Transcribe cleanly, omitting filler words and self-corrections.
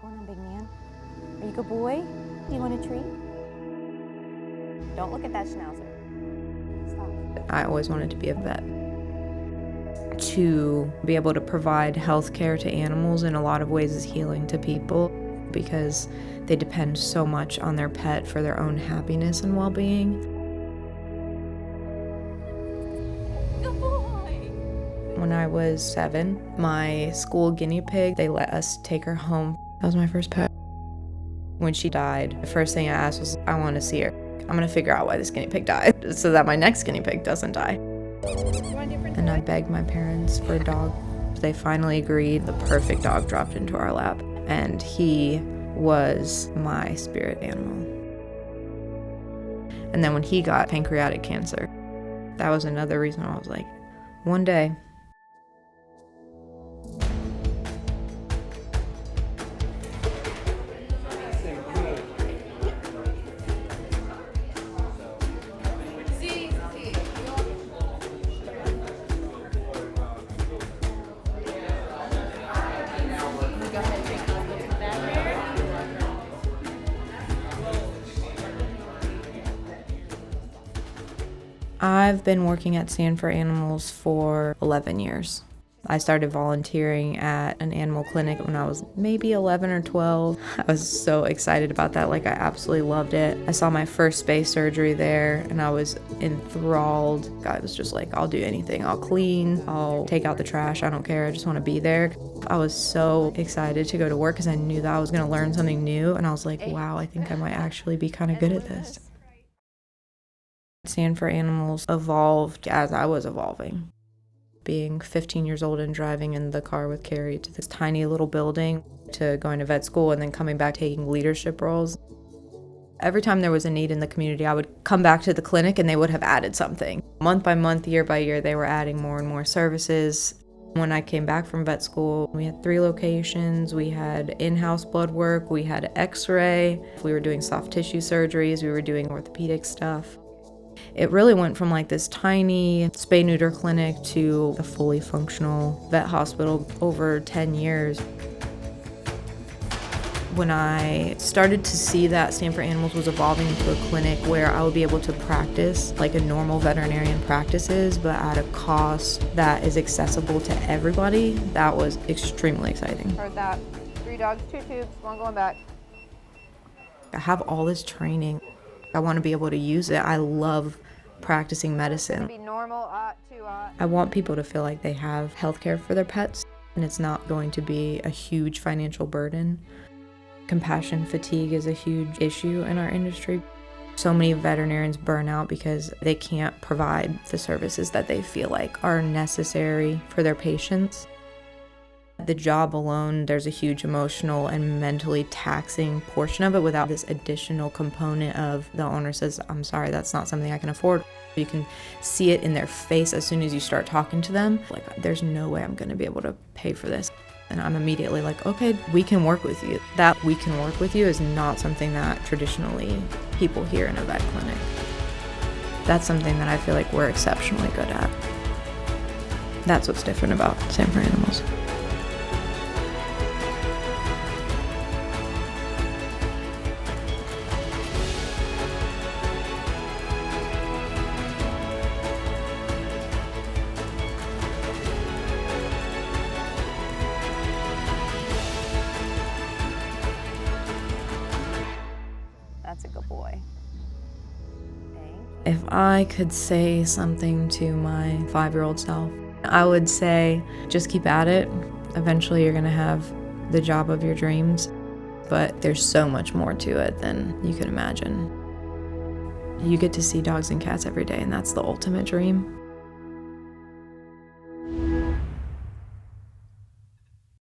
What's going on, big man? Are you a good boy? Do you want a treat? Don't look at that schnauzer. Stop. I always wanted to be a vet. To be able to provide health care to animals in a lot of ways is healing to people because they depend so much on their pet for their own happiness and well-being. Good boy! When I was 7, my school guinea pig, they let us take her home. That was my first pet. When she died, the first thing I asked was, I want to see her. I'm going to figure out why this guinea pig died so that my next guinea pig doesn't die. And I begged my parents for a dog. They finally agreed. The perfect dog dropped into our lap, and he was my spirit animal. And then when he got pancreatic cancer, that was another reason I was like, one day. I've been working at Stand for Animals for 11 years. I started volunteering at an animal clinic when I was maybe 11 or 12. I was so excited about that, like I absolutely loved it. I saw my first spay surgery there and I was enthralled. I was just like, I'll do anything. I'll clean, I'll take out the trash, I don't care, I just want to be there. I was so excited to go to work because I knew that I was going to learn something new, and I was like, wow, I think I might actually be kind of good at this. Stand for Animals evolved as I was evolving. Being 15 years old and driving in the car with Carrie to this tiny little building, to going to vet school and then coming back taking leadership roles. Every time there was a need in the community, I would come back to the clinic and they would have added something. Month by month, year by year, they were adding more and more services. When I came back from vet school, we had 3 locations. We had in-house blood work, we had x-ray, we were doing soft tissue surgeries, we were doing orthopedic stuff. It really went from like this tiny spay-neuter clinic to a fully functional vet hospital over 10 years. When I started to see that Stand for Animals was evolving into a clinic where I would be able to practice like a normal veterinarian practices, but at a cost that is accessible to everybody, that was extremely exciting. Heard that. 3 dogs, 2 tubes, 1 going back. I have all this training. I want to be able to use it. I love practicing medicine. Be normal, 2, I want people to feel like they have healthcare for their pets and it's not going to be a huge financial burden. Compassion fatigue is a huge issue in our industry. So many veterinarians burn out because they can't provide the services that they feel like are necessary for their patients. The job alone, there's a huge emotional and mentally taxing portion of it without this additional component of the owner says, I'm sorry, that's not something I can afford. You can see it in their face as soon as you start talking to them. Like, there's no way I'm going to be able to pay for this. And I'm immediately like, okay, we can work with you. That we can work with you is not something that traditionally people hear in a vet clinic. That's something that I feel like we're exceptionally good at. That's what's different about Stand for Animals. That's a good boy. Thank you. If I could say something to my 5-year-old self, I would say, just keep at it. Eventually you're gonna have the job of your dreams, but there's so much more to it than you can imagine. You get to see dogs and cats every day, and that's the ultimate dream.